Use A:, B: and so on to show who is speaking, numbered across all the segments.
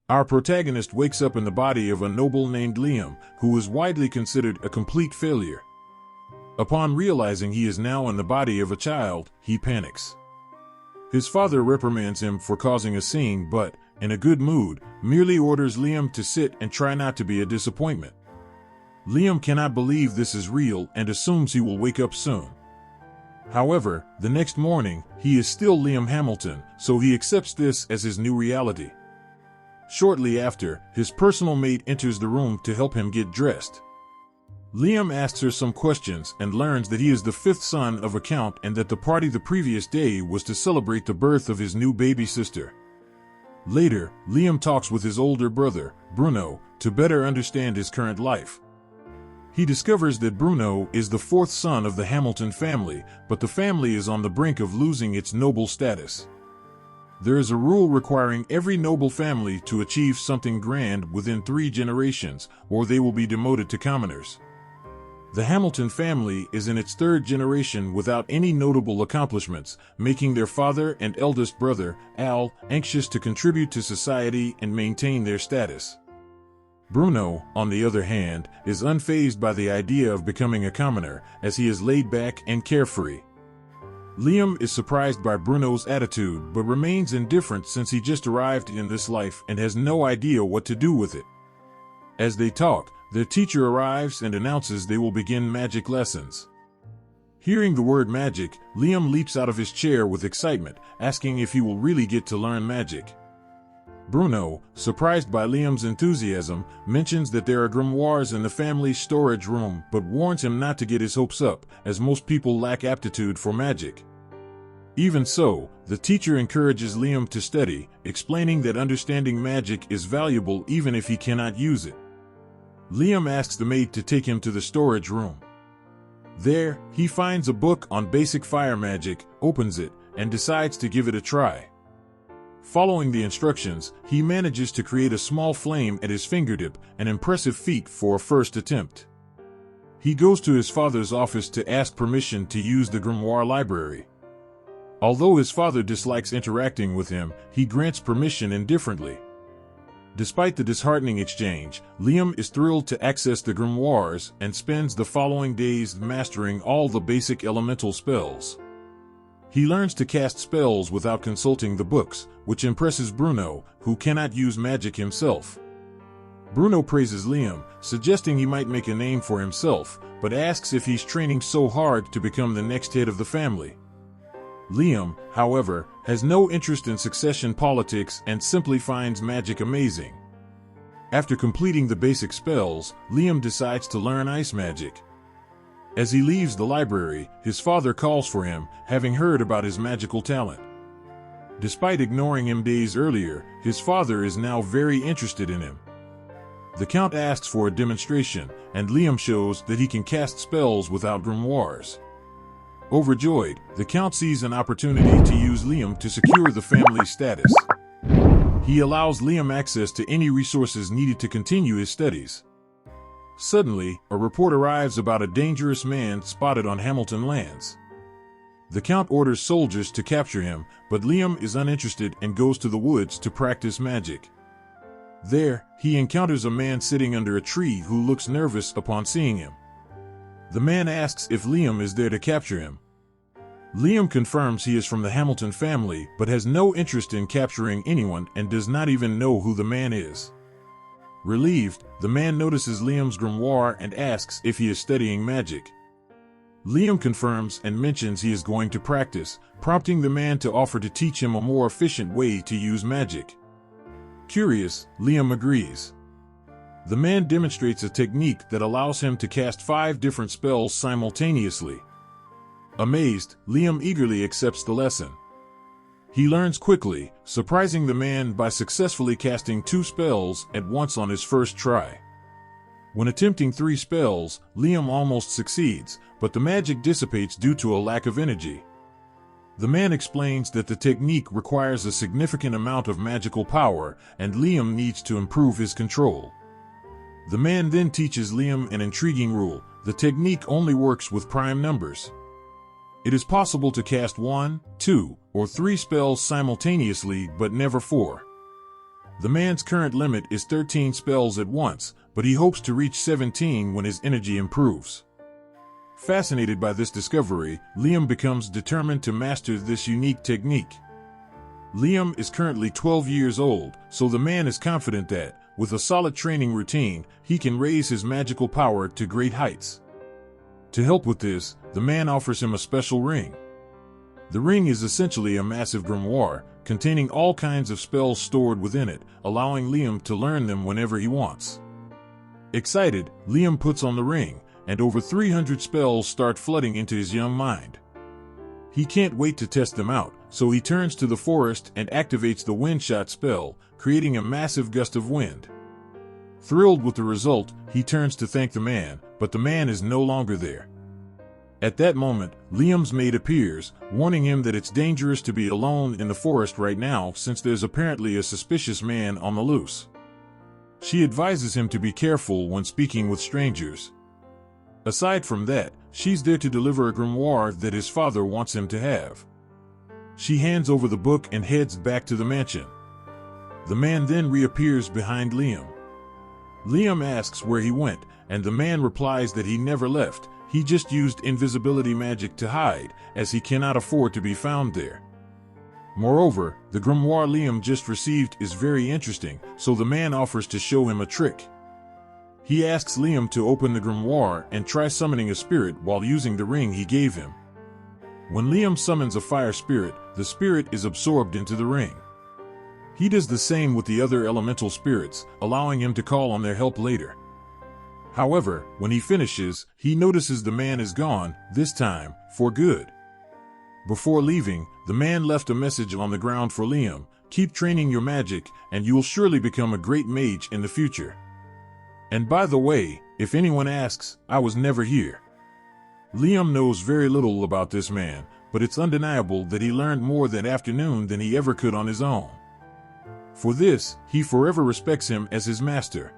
A: Our protagonist wakes up in the body of a noble named Liam, who is widely considered a complete failure. Upon realizing he is now in the body of a child, he panics. His father reprimands him for causing a scene but, in a good mood, merely orders Liam to sit and try not to be a disappointment. Liam cannot believe this is real and assumes he will wake up soon. However, the next morning, he is still Liam Hamilton, so he accepts this as his new reality. Shortly after, his personal maid enters the room to help him get dressed. Liam asks her some questions and learns that he is the fifth son of a count and that the party the previous day was to celebrate the birth of his new baby sister. Later, Liam talks with his older brother, Bruno, to better understand his current life. He discovers that Bruno is the fourth son of the Hamilton family, but the family is on the brink of losing its noble status. There is a rule requiring every noble family to achieve something grand within 3 generations, or they will be demoted to commoners. The Hamilton family is in its 3rd generation without any notable accomplishments, making their father and eldest brother, Al, anxious to contribute to society and maintain their status. Bruno, on the other hand, is unfazed by the idea of becoming a commoner, as he is laid back and carefree. Liam is surprised by Bruno's attitude but remains indifferent since he just arrived in this life and has no idea what to do with it. As they talk, their teacher arrives and announces they will begin magic lessons. Hearing the word magic, Liam leaps out of his chair with excitement, asking if he will really get to learn magic. Bruno, surprised by Liam's enthusiasm, mentions that there are grimoires in the family's storage room but warns him not to get his hopes up, as most people lack aptitude for magic. Even so, the teacher encourages Liam to study, explaining that understanding magic is valuable even if he cannot use it. Liam asks the maid to take him to the storage room. There, he finds a book on basic fire magic, opens it, and decides to give it a try. Following the instructions, he manages to create a small flame at his fingertip, an impressive feat for a first attempt. He goes to his father's office to ask permission to use the grimoire library. Although his father dislikes interacting with him, he grants permission indifferently. Despite the disheartening exchange, Liam is thrilled to access the grimoires and spends the following days mastering all the basic elemental spells. He learns to cast spells without consulting the books, which impresses Bruno, who cannot use magic himself. Bruno praises Liam, suggesting he might make a name for himself, but asks if he's training so hard to become the next head of the family. Liam, however, has no interest in succession politics and simply finds magic amazing. After completing the basic spells, Liam decides to learn ice magic. As he leaves the library, his father calls for him, having heard about his magical talent. Despite ignoring him days earlier, his father is now very interested in him. The Count asks for a demonstration, and Liam shows that he can cast spells without grimoires. Overjoyed, the Count sees an opportunity to use Liam to secure the family's status. He allows Liam access to any resources needed to continue his studies. Suddenly, a report arrives about a dangerous man spotted on Hamilton lands. The Count orders soldiers to capture him, but Liam is uninterested and goes to the woods to practice magic. There, he encounters a man sitting under a tree who looks nervous upon seeing him. The man asks if Liam is there to capture him. Liam confirms he is from the Hamilton family but has no interest in capturing anyone and does not even know who the man is. Relieved, the man notices Liam's grimoire and asks if he is studying magic. Liam confirms and mentions he is going to practice, prompting the man to offer to teach him a more efficient way to use magic. Curious, Liam agrees. The man demonstrates a technique that allows him to cast 5 different spells simultaneously. Amazed, Liam eagerly accepts the lesson. He learns quickly, surprising the man by successfully casting 2 spells at once on his first try. When attempting 3 spells, Liam almost succeeds, but the magic dissipates due to a lack of energy. The man explains that the technique requires a significant amount of magical power, and Liam needs to improve his control. The man then teaches Liam an intriguing rule: the technique only works with prime numbers. It is possible to cast 1, 2, or 3 spells simultaneously, but never 4. The man's current limit is 13 spells at once, but he hopes to reach 17 when his energy improves. Fascinated by this discovery, Liam becomes determined to master this unique technique. Liam is currently 12 years old, so the man is confident that, with a solid training routine, he can raise his magical power to great heights. To help with this, the man offers him a special ring. The ring is essentially a massive grimoire, containing all kinds of spells stored within it, allowing Liam to learn them whenever he wants. Excited, Liam puts on the ring, and over 300 spells start flooding into his young mind. He can't wait to test them out, so he turns to the forest and activates the wind shot spell, creating a massive gust of wind. Thrilled with the result, he turns to thank the man, but the man is no longer there. At that moment, Liam's maid appears, warning him that it's dangerous to be alone in the forest right now since there's apparently a suspicious man on the loose. She advises him to be careful when speaking with strangers. Aside from that, she's there to deliver a grimoire that his father wants him to have. She hands over the book and heads back to the mansion. The man then reappears behind Liam. Liam asks where he went, and the man replies that he never left. He just used invisibility magic to hide, as he cannot afford to be found there. Moreover, the grimoire Liam just received is very interesting, so the man offers to show him a trick. He asks Liam to open the grimoire and try summoning a spirit while using the ring he gave him. When Liam summons a fire spirit, the spirit is absorbed into the ring. He does the same with the other elemental spirits, allowing him to call on their help later. However, when he finishes, he notices the man is gone, this time, for good. Before leaving, the man left a message on the ground for Liam: "Keep training your magic, and you will surely become a great mage in the future. And by the way, if anyone asks, I was never here." Liam knows very little about this man, but it's undeniable that he learned more that afternoon than he ever could on his own. For this, he forever respects him as his master.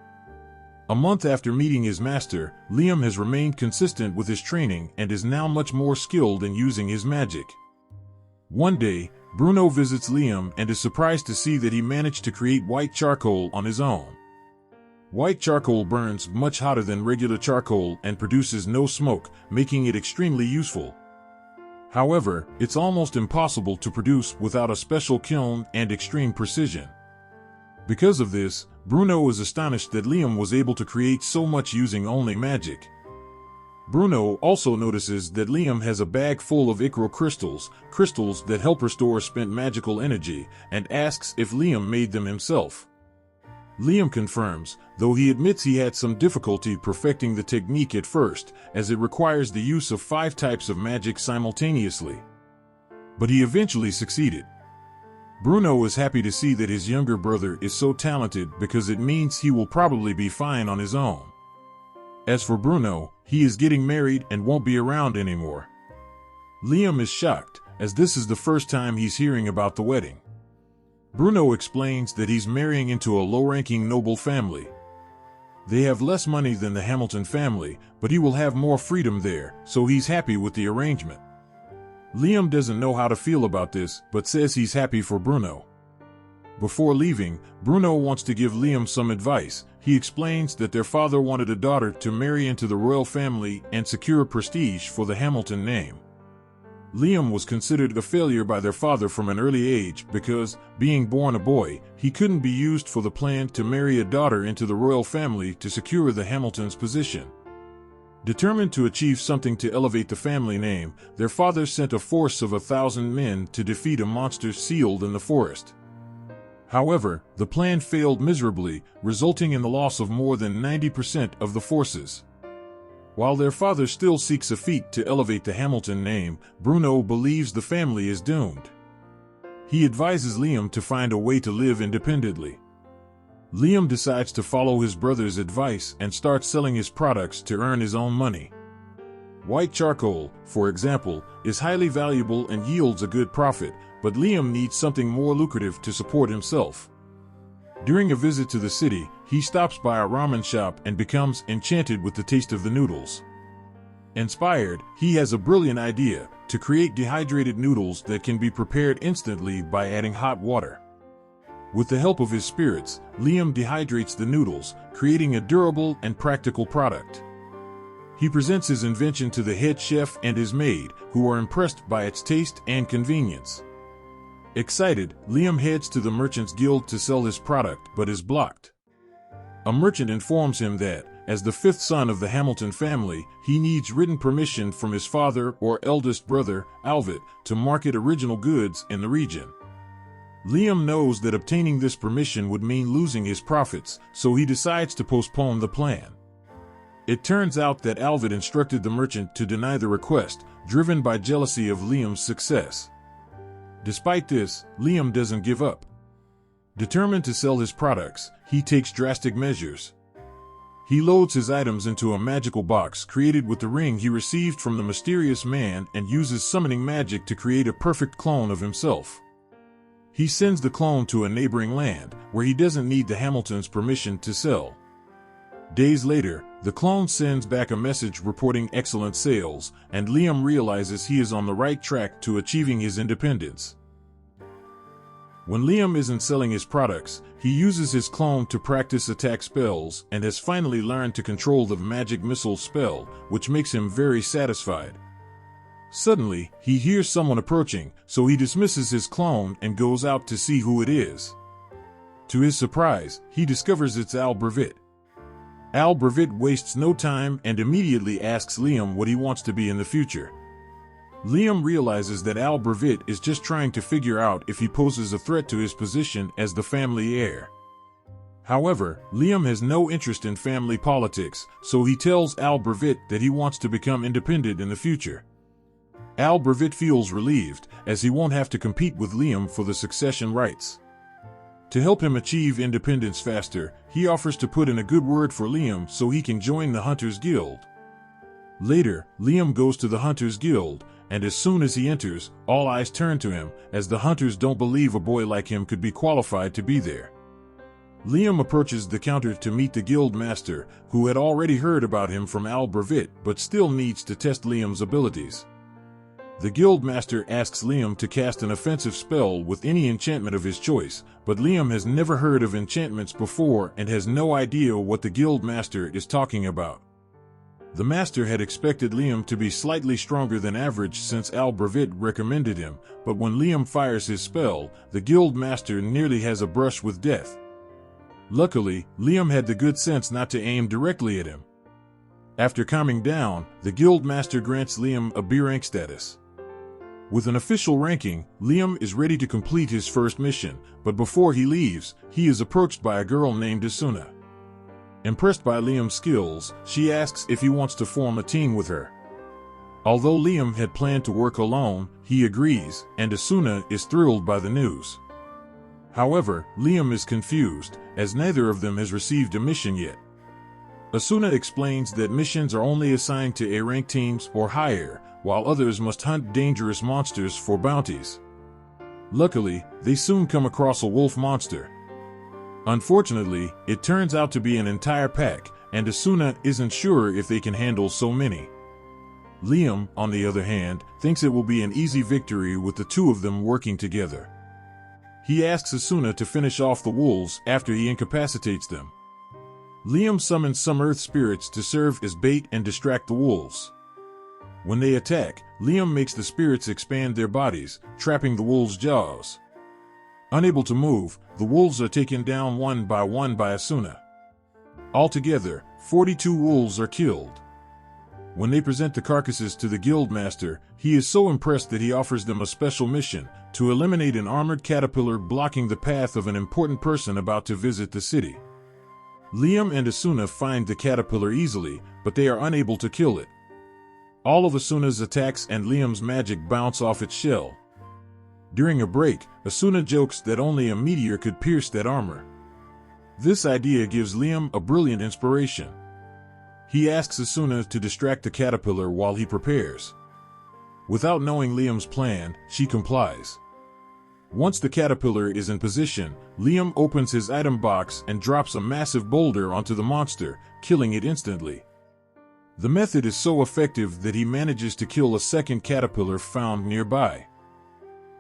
A: A month after meeting his master, Liam has remained consistent with his training and is now much more skilled in using his magic. One day, Bruno visits Liam and is surprised to see that he managed to create white charcoal on his own. White charcoal burns much hotter than regular charcoal and produces no smoke, making it extremely useful. However, it's almost impossible to produce without a special kiln and extreme precision. Because of this, Bruno is astonished that Liam was able to create so much using only magic. Bruno also notices that Liam has a bag full of Icro crystals, crystals that help restore spent magical energy, and asks if Liam made them himself. Liam confirms, though he admits he had some difficulty perfecting the technique at first, as it requires the use of 5 types of magic simultaneously. But he eventually succeeded. Bruno is happy to see that his younger brother is so talented because it means he will probably be fine on his own. As for Bruno, he is getting married and won't be around anymore. Liam is shocked, as this is the first time he's hearing about the wedding. Bruno explains that he's marrying into a low-ranking noble family. They have less money than the Hamilton family, but he will have more freedom there, so he's happy with the arrangement. Liam doesn't know how to feel about this, but says he's happy for Bruno. Before leaving, Bruno wants to give Liam some advice. He explains that their father wanted a daughter to marry into the royal family and secure prestige for the Hamilton name. Liam was considered a failure by their father from an early age because, being born a boy, he couldn't be used for the plan to marry a daughter into the royal family to secure the Hamiltons' position. Determined to achieve something to elevate the family name, their father sent a force of 1,000 men to defeat a monster sealed in the forest. However, the plan failed miserably, resulting in the loss of more than 90% of the forces. While their father still seeks a feat to elevate the Hamilton name, Bruno believes the family is doomed. He advises Liam to find a way to live independently. Liam decides to follow his brother's advice and starts selling his products to earn his own money. White charcoal, for example, is highly valuable and yields a good profit, but Liam needs something more lucrative to support himself. During a visit to the city, he stops by a ramen shop and becomes enchanted with the taste of the noodles. Inspired, he has a brilliant idea to create dehydrated noodles that can be prepared instantly by adding hot water. With the help of his spirits, Liam dehydrates the noodles, creating a durable and practical product. He presents his invention to the head chef and his maid, who are impressed by its taste and convenience. Excited, Liam heads to the Merchants Guild to sell his product but is blocked. A merchant informs him that, as the fifth son of the Hamilton family, he needs written permission from his father or eldest brother, Alvid, to market original goods in the region. Liam knows that obtaining this permission would mean losing his profits, so he decides to postpone the plan. It turns out that Alvid instructed the merchant to deny the request, driven by jealousy of Liam's success. Despite this, Liam doesn't give up. Determined to sell his products, he takes drastic measures. He loads his items into a magical box created with the ring he received from the mysterious man and uses summoning magic to create a perfect clone of himself. He sends the clone to a neighboring land, where he doesn't need the Hamiltons' permission to sell. Days later, the clone sends back a message reporting excellent sales, and Liam realizes he is on the right track to achieving his independence. When Liam isn't selling his products, he uses his clone to practice attack spells and has finally learned to control the magic missile spell, which makes him very satisfied. Suddenly, he hears someone approaching, so he dismisses his clone and goes out to see who it is. To his surprise, he discovers it's Al Brevet. Al Brevet wastes no time and immediately asks Liam what he wants to be in the future. Liam realizes that Al Brevet is just trying to figure out if he poses a threat to his position as the family heir. However, Liam has no interest in family politics, so he tells Al Brevet that he wants to become independent in the future. Al Brevet feels relieved, as he won't have to compete with Liam for the succession rights. To help him achieve independence faster, he offers to put in a good word for Liam so he can join the Hunters Guild. Later, Liam goes to the Hunters Guild, and as soon as he enters, all eyes turn to him, as the hunters don't believe a boy like him could be qualified to be there. Liam approaches the counter to meet the guild master, who had already heard about him from Al Brevet but still needs to test Liam's abilities. The guild master asks Liam to cast an offensive spell with any enchantment of his choice, but Liam has never heard of enchantments before and has no idea what the guild master is talking about. The master had expected Liam to be slightly stronger than average since Al Brevet recommended him, but when Liam fires his spell, the guild master nearly has a brush with death. Luckily, Liam had the good sense not to aim directly at him. After calming down, the guild master grants Liam a B rank status. With an official ranking, Liam is ready to complete his first mission, but before he leaves, he is approached by a girl named Asuna. Impressed by Liam's skills, she asks if he wants to form a team with her. Although Liam had planned to work alone, he agrees, and Asuna is thrilled by the news. However, Liam is confused, as neither of them has received a mission yet. Asuna explains that missions are only assigned to A-rank teams or higher, while others must hunt dangerous monsters for bounties. Luckily, they soon come across a wolf monster. Unfortunately, it turns out to be an entire pack, and Asuna isn't sure if they can handle so many. Liam, on the other hand, thinks it will be an easy victory with the two of them working together. He asks Asuna to finish off the wolves after he incapacitates them. Liam summons some earth spirits to serve as bait and distract the wolves. When they attack, Liam makes the spirits expand their bodies, trapping the wolves' jaws. Unable to move, the wolves are taken down one by Asuna. Altogether, 42 wolves are killed. When they present the carcasses to the guild master, he is so impressed that he offers them a special mission, to eliminate an armored caterpillar blocking the path of an important person about to visit the city. Liam and Asuna find the caterpillar easily, but they are unable to kill it. All of Asuna's attacks and Liam's magic bounce off its shell. During a break, Asuna jokes that only a meteor could pierce that armor. This idea gives Liam a brilliant inspiration. He asks Asuna to distract the caterpillar while he prepares. Without knowing Liam's plan, she complies. Once the caterpillar is in position, Liam opens his item box and drops a massive boulder onto the monster, killing it instantly. The method is so effective that he manages to kill a second caterpillar found nearby.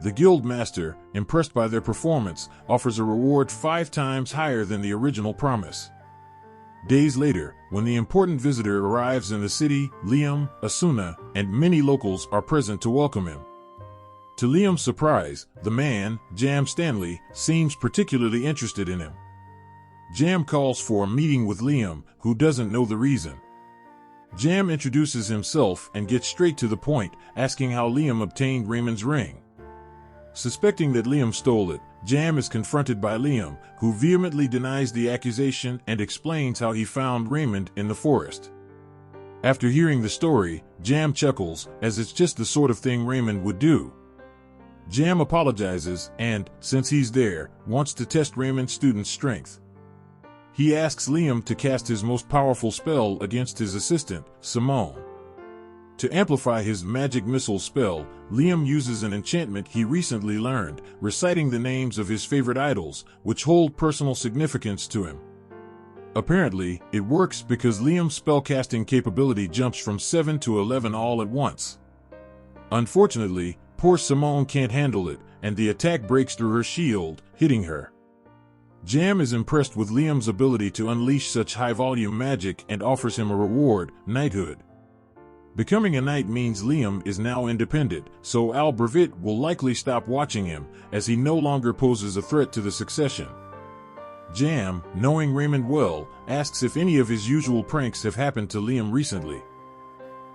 A: The guild master, impressed by their performance, offers a reward 5 times higher than the original promise. Days later, when the important visitor arrives in the city, Liam, Asuna, and many locals are present to welcome him. To Liam's surprise, the man, Jam Stanley, seems particularly interested in him. Jam calls for a meeting with Liam, who doesn't know the reason. Jam introduces himself and gets straight to the point, asking how Liam obtained Raymond's ring. Suspecting that Liam stole it, Jam is confronted by Liam, who vehemently denies the accusation and explains how he found Raymond in the forest. After hearing the story, Jam chuckles, as it's just the sort of thing Raymond would do. Jam apologizes and, since he's there, wants to test Raymond's student's strength. He asks Liam to cast his most powerful spell against his assistant, Simone. To amplify his magic missile spell, Liam uses an enchantment he recently learned, reciting the names of his favorite idols, which hold personal significance to him. Apparently, it works because Liam's spellcasting capability jumps from 7 to 11 all at once. Unfortunately, poor Simone can't handle it, and the attack breaks through her shield, hitting her. Jam is impressed with Liam's ability to unleash such high-volume magic and offers him a reward, knighthood. Becoming a knight means Liam is now independent, so Al Brevet will likely stop watching him, as he no longer poses a threat to the succession. Jam, knowing Raymond well, asks if any of his usual pranks have happened to Liam recently.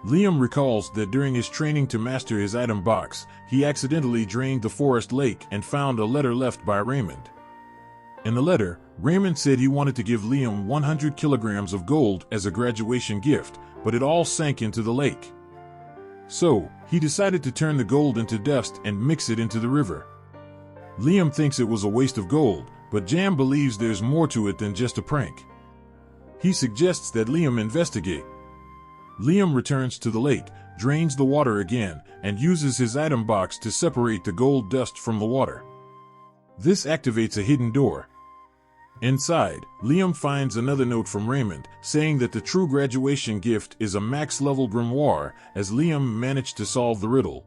A: Liam recalls that during his training to master his item box, he accidentally drained the forest lake and found a letter left by Raymond. In the letter, Raymond said he wanted to give Liam 100 kilograms of gold as a graduation gift, but it all sank into the lake. So, he decided to turn the gold into dust and mix it into the river. Liam thinks it was a waste of gold, but Jam believes there's more to it than just a prank. He suggests that Liam investigate. Liam returns to the lake, drains the water again, and uses his item box to separate the gold dust from the water. This activates a hidden door. Inside, Liam finds another note from Raymond, saying that the true graduation gift is a max-level grimoire, as Liam managed to solve the riddle.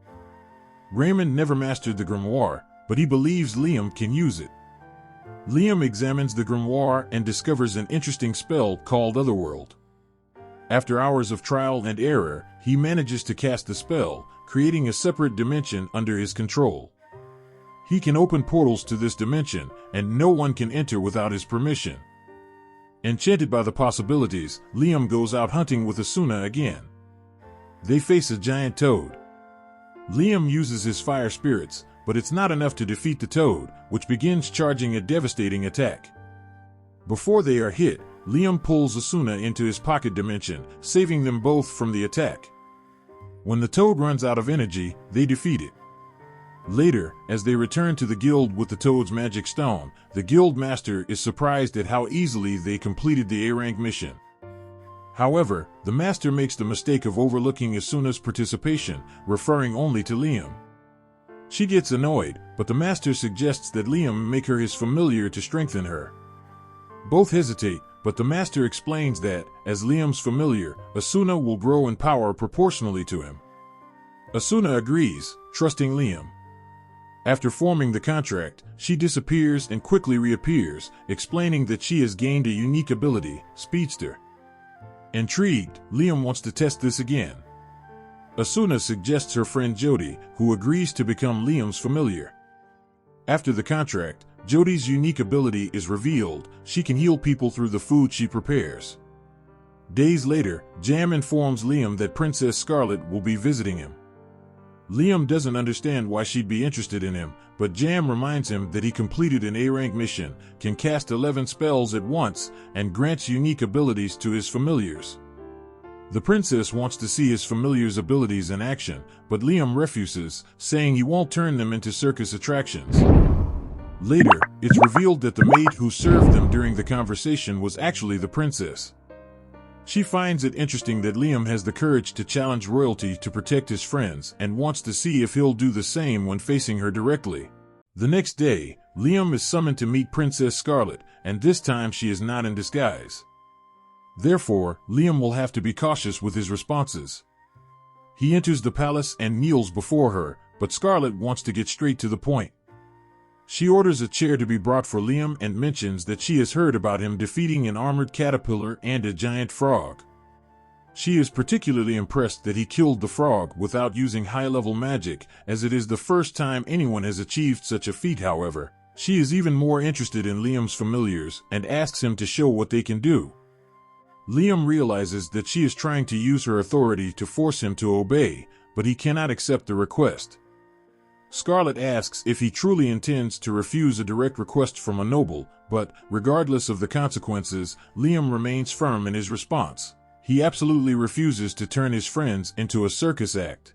A: Raymond never mastered the grimoire, but he believes Liam can use it. Liam examines the grimoire and discovers an interesting spell called Otherworld. After hours of trial and error, he manages to cast the spell, creating a separate dimension under his control. He can open portals to this dimension, and no one can enter without his permission. Enchanted by the possibilities, Liam goes out hunting with Asuna again. They face a giant toad. Liam uses his fire spirits, but it's not enough to defeat the toad, which begins charging a devastating attack. Before they are hit, Liam pulls Asuna into his pocket dimension, saving them both from the attack. When the toad runs out of energy, they defeat it. Later, as they return to the guild with the toad's magic stone, the guild master is surprised at how easily they completed the A-rank mission. However, the master makes the mistake of overlooking Asuna's participation, referring only to Liam. She gets annoyed, but the master suggests that Liam make her his familiar to strengthen her. Both hesitate, but the master explains that, as Liam's familiar, Asuna will grow in power proportionally to him. Asuna agrees, trusting Liam. After forming the contract, she disappears and quickly reappears, explaining that she has gained a unique ability, Speedster. Intrigued, Liam wants to test this again. Asuna suggests her friend Jody, who agrees to become Liam's familiar. After the contract, Jody's unique ability is revealed. She can heal people through the food she prepares. Days later, Jam informs Liam that Princess Scarlet will be visiting him. Liam doesn't understand why she'd be interested in him, but Jam reminds him that he completed an A-rank mission, can cast 11 spells at once, and grants unique abilities to his familiars. The princess wants to see his familiars' abilities in action, but Liam refuses, saying he won't turn them into circus attractions. Later, it's revealed that the maid who served them during the conversation was actually the princess. She finds it interesting that Liam has the courage to challenge royalty to protect his friends and wants to see if he'll do the same when facing her directly. The next day, Liam is summoned to meet Princess Scarlet, and this time she is not in disguise. Therefore, Liam will have to be cautious with his responses. He enters the palace and kneels before her, but Scarlet wants to get straight to the point. She orders a chair to be brought for Liam and mentions that she has heard about him defeating an armored caterpillar and a giant frog. She is particularly impressed that he killed the frog without using high-level magic, as it is the first time anyone has achieved such a feat. However, she is even more interested in Liam's familiars and asks him to show what they can do. Liam realizes that she is trying to use her authority to force him to obey, but he cannot accept the request. Scarlet asks if he truly intends to refuse a direct request from a noble, but, regardless of the consequences, Liam remains firm in his response. He absolutely refuses to turn his friends into a circus act.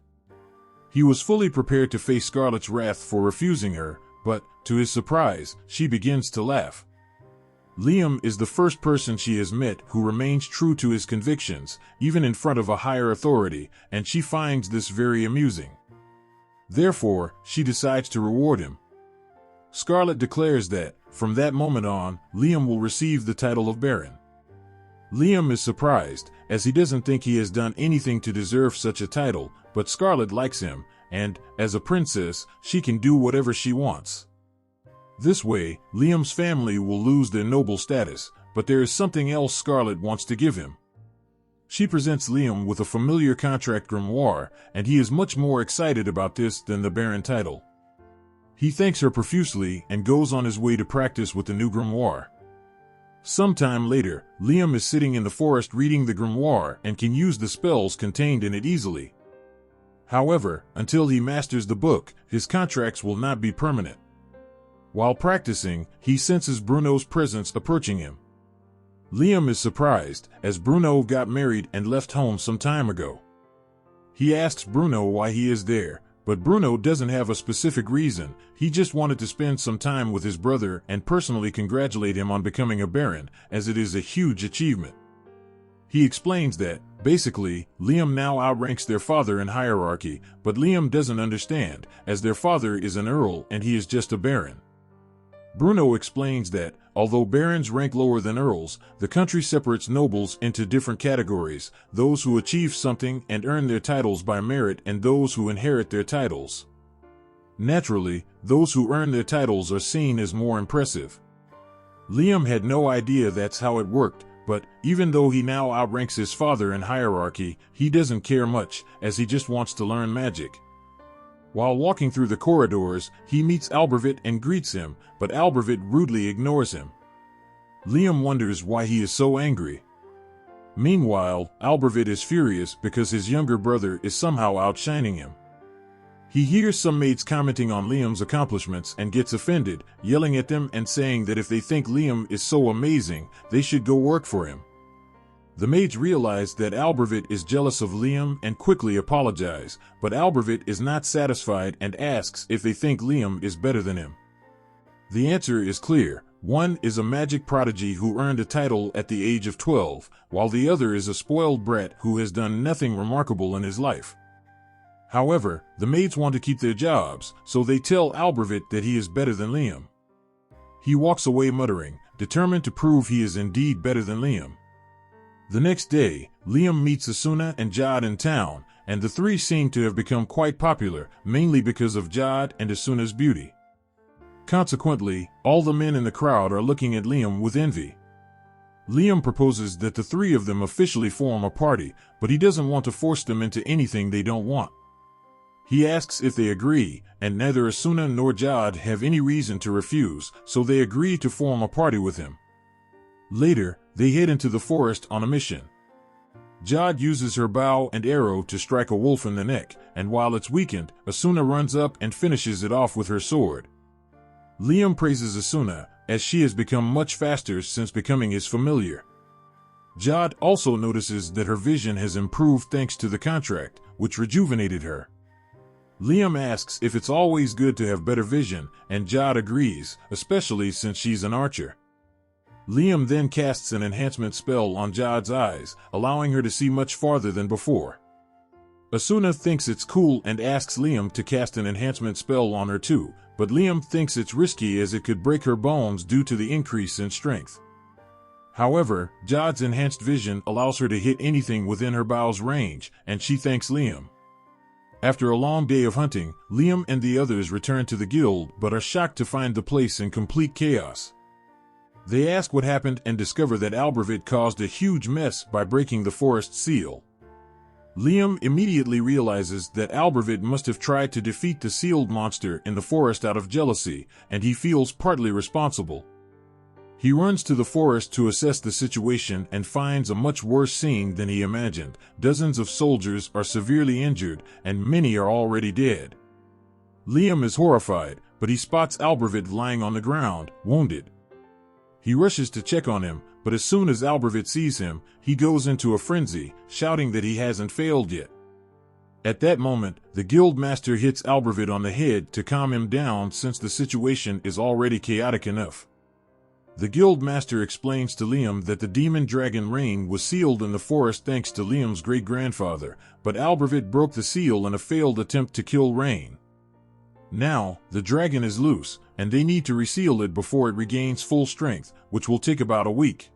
A: He was fully prepared to face Scarlet's wrath for refusing her, but, to his surprise, she begins to laugh. Liam is the first person she has met who remains true to his convictions, even in front of a higher authority, and she finds this very amusing. Therefore, she decides to reward him. Scarlet declares that, from that moment on, Liam will receive the title of Baron. Liam is surprised, as he doesn't think he has done anything to deserve such a title, but Scarlet likes him, and, as a princess, she can do whatever she wants. This way, Liam's family will lose their noble status, but there is something else Scarlet wants to give him. She presents Liam with a familiar contract grimoire, and he is much more excited about this than the Baron title. He thanks her profusely and goes on his way to practice with the new grimoire. Sometime later, Liam is sitting in the forest reading the grimoire and can use the spells contained in it easily. However, until he masters the book, his contracts will not be permanent. While practicing, he senses Bruno's presence approaching him. Liam is surprised, as Bruno got married and left home some time ago. He asks Bruno why he is there, but Bruno doesn't have a specific reason. He just wanted to spend some time with his brother and personally congratulate him on becoming a baron, as it is a huge achievement. He explains that, basically, Liam now outranks their father in hierarchy, but Liam doesn't understand, as their father is an earl and he is just a baron. Bruno explains that, although barons rank lower than earls, the country separates nobles into different categories, those who achieve something and earn their titles by merit and those who inherit their titles. Naturally, those who earn their titles are seen as more impressive. Liam had no idea that's how it worked, but even though he now outranks his father in hierarchy, he doesn't care much, as he just wants to learn magic. While walking through the corridors, he meets Albervit and greets him, but Albervit rudely ignores him. Liam wonders why he is so angry. Meanwhile, Albervit is furious because his younger brother is somehow outshining him. He hears some maids commenting on Liam's accomplishments and gets offended, yelling at them and saying that if they think Liam is so amazing, they should go work for him. The maids realize that Albervit is jealous of Liam and quickly apologize, but Albervit is not satisfied and asks if they think Liam is better than him. The answer is clear. One is a magic prodigy who earned a title at the age of 12, while the other is a spoiled brat who has done nothing remarkable in his life. However, the maids want to keep their jobs, so they tell Albervit that he is better than Liam. He walks away muttering, determined to prove he is indeed better than Liam. The next day, Liam meets Asuna and Jad in town, and the three seem to have become quite popular, mainly because of Jad and Asuna's beauty. Consequently, all the men in the crowd are looking at Liam with envy. Liam proposes that the three of them officially form a party, but he doesn't want to force them into anything they don't want. He asks if they agree, and neither Asuna nor Jad have any reason to refuse, so they agree to form a party with him. Later, they head into the forest on a mission. Jad uses her bow and arrow to strike a wolf in the neck, and while it's weakened, Asuna runs up and finishes it off with her sword. Liam praises Asuna, as she has become much faster since becoming his familiar. Jad also notices that her vision has improved thanks to the contract, which rejuvenated her. Liam asks if it's always good to have better vision, and Jad agrees, especially since she's an archer. Liam then casts an enhancement spell on Jad's eyes, allowing her to see much farther than before. Asuna thinks it's cool and asks Liam to cast an enhancement spell on her too, but Liam thinks it's risky as it could break her bones due to the increase in strength. However, Jad's enhanced vision allows her to hit anything within her bow's range, and she thanks Liam. After a long day of hunting, Liam and the others return to the guild but are shocked to find the place in complete chaos. They ask what happened and discover that Albervid caused a huge mess by breaking the forest seal. Liam immediately realizes that Albervid must have tried to defeat the sealed monster in the forest out of jealousy, and he feels partly responsible. He runs to the forest to assess the situation and finds a much worse scene than he imagined. Dozens of soldiers are severely injured, and many are already dead. Liam is horrified, but he spots Albervid lying on the ground, wounded. He rushes to check on him, but as soon as Albervid sees him, he goes into a frenzy, shouting that he hasn't failed yet. At that moment, the guild master hits Albervid on the head to calm him down since the situation is already chaotic enough. The guild master explains to Liam that the demon dragon Rain was sealed in the forest thanks to Liam's great-grandfather, but Albervid broke the seal in a failed attempt to kill Rain. Now, the dragon is loose, and they need to reseal it before it regains full strength, which will take about a week.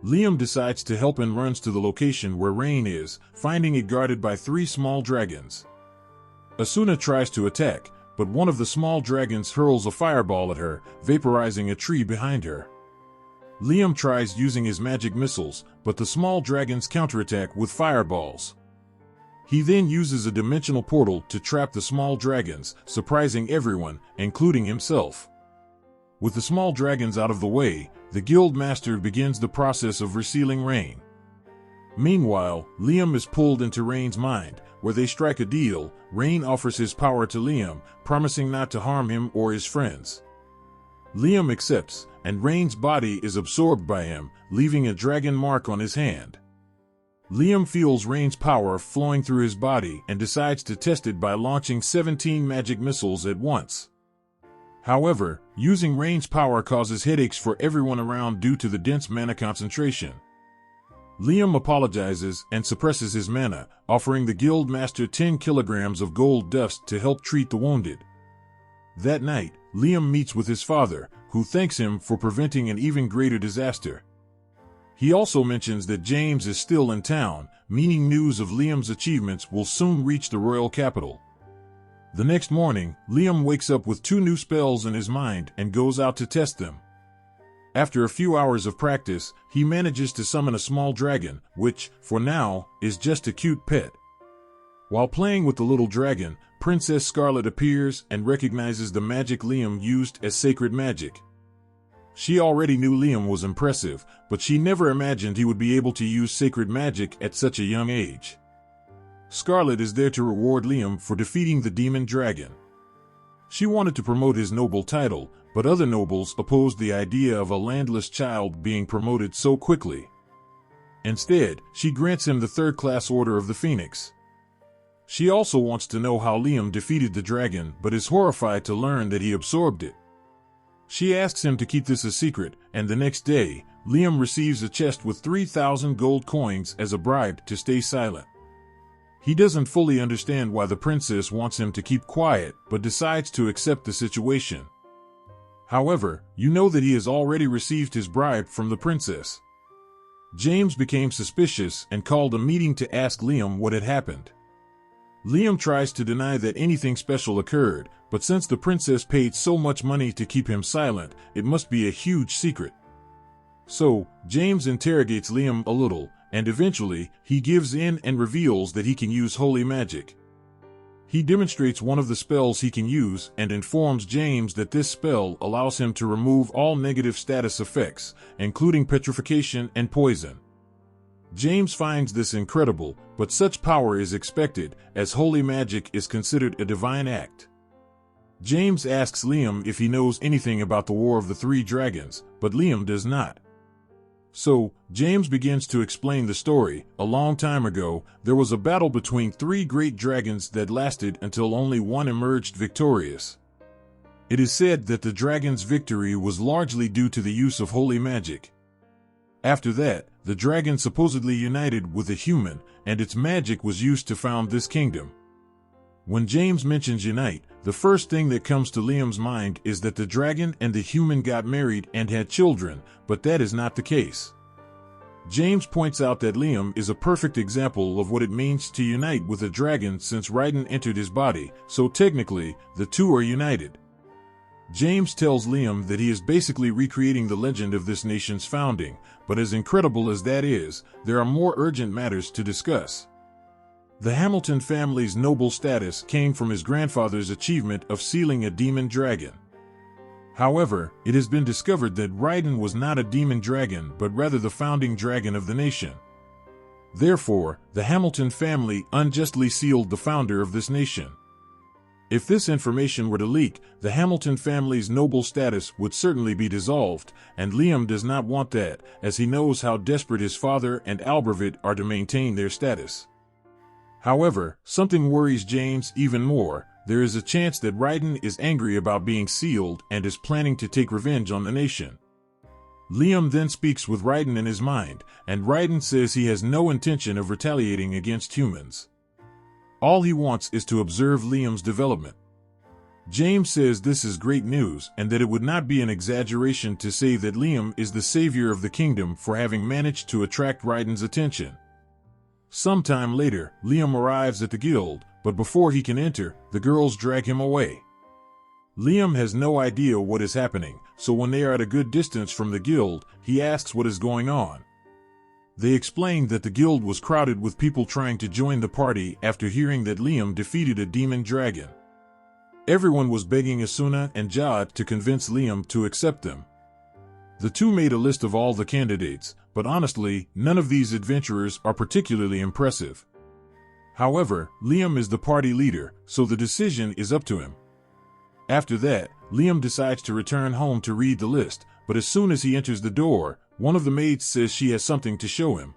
A: Liam decides to help and runs to the location where Rain is, finding it guarded by 3 small dragons. Asuna tries to attack, but one of the small dragons hurls a fireball at her, vaporizing a tree behind her. Liam tries using his magic missiles, but the small dragons counterattack with fireballs. He then uses a dimensional portal to trap the small dragons, surprising everyone, including himself. With the small dragons out of the way, the guild master begins the process of resealing Rain. Meanwhile, Liam is pulled into Rain's mind, where they strike a deal. Rain offers his power to Liam, promising not to harm him or his friends. Liam accepts, and Rain's body is absorbed by him, leaving a dragon mark on his hand. Liam feels Rain's power flowing through his body and decides to test it by launching 17 magic missiles at once. However, using Rain's power causes headaches for everyone around due to the dense mana concentration. Liam apologizes and suppresses his mana, offering the guild master 10 kilograms of gold dust to help treat the wounded. That night, Liam meets with his father, who thanks him for preventing an even greater disaster. He also mentions that James is still in town, meaning news of Liam's achievements will soon reach the royal capital. The next morning, Liam wakes up with 2 new spells in his mind and goes out to test them. After a few hours of practice, he manages to summon a small dragon, which, for now, is just a cute pet. While playing with the little dragon, Princess Scarlet appears and recognizes the magic Liam used as sacred magic. She already knew Liam was impressive, but she never imagined he would be able to use sacred magic at such a young age. Scarlet is there to reward Liam for defeating the demon dragon. She wanted to promote his noble title, but other nobles opposed the idea of a landless child being promoted so quickly. Instead, she grants him the 3rd-class Order of the Phoenix. She also wants to know how Liam defeated the dragon but is horrified to learn that he absorbed it. She asks him to keep this a secret, and the next day, Liam receives a chest with 3,000 gold coins as a bribe to stay silent. He doesn't fully understand why the princess wants him to keep quiet, but decides to accept the situation. However, you know that he has already received his bribe from the princess. James became suspicious and called a meeting to ask Liam what had happened. Liam tries to deny that anything special occurred, but since the princess paid so much money to keep him silent, it must be a huge secret. So, James interrogates Liam a little, and eventually, he gives in and reveals that he can use holy magic. He demonstrates one of the spells he can use and informs James that this spell allows him to remove all negative status effects, including petrification and poison. James finds this incredible, but such power is expected, as holy magic is considered a divine act. James asks Liam if he knows anything about the War of the 3 Dragons, but Liam does not. So, James begins to explain the story. A long time ago, there was a battle between 3 great dragons that lasted until only one emerged victorious. It is said that the dragon's victory was largely due to the use of holy magic. After that, the dragon supposedly united with a human, and its magic was used to found this kingdom. When James mentions unite, the first thing that comes to Liam's mind is that the dragon and the human got married and had children, but that is not the case. James points out that Liam is a perfect example of what it means to unite with a dragon since Raiden entered his body, so technically, the two are united. James tells Liam that he is basically recreating the legend of this nation's founding, but as incredible as that is, there are more urgent matters to discuss. The Hamilton family's noble status came from his grandfather's achievement of sealing a demon dragon. However, it has been discovered that Raiden was not a demon dragon but rather the founding dragon of the nation. Therefore, the Hamilton family unjustly sealed the founder of this nation. If this information were to leak, the Hamilton family's noble status would certainly be dissolved, and Liam does not want that, as he knows how desperate his father and Albervid are to maintain their status. However, something worries James even more. There is a chance that Raiden is angry about being sealed and is planning to take revenge on the nation. Liam then speaks with Raiden in his mind, and Raiden says he has no intention of retaliating against humans. All he wants is to observe Liam's development. James says this is great news and that it would not be an exaggeration to say that Liam is the savior of the kingdom for having managed to attract Raiden's attention. Sometime later, Liam arrives at the guild, but before he can enter, the girls drag him away. Liam has no idea what is happening, so when they are at a good distance from the guild, he asks what is going on. They explain that the guild was crowded with people trying to join the party after hearing that Liam defeated a demon dragon. Everyone was begging Asuna and Jad to convince Liam to accept them. The two made a list of all the candidates, but honestly, none of these adventurers are particularly impressive. However, Liam is the party leader, so the decision is up to him. After that, Liam decides to return home to read the list, but as soon as he enters the door, one of the maids says she has something to show him.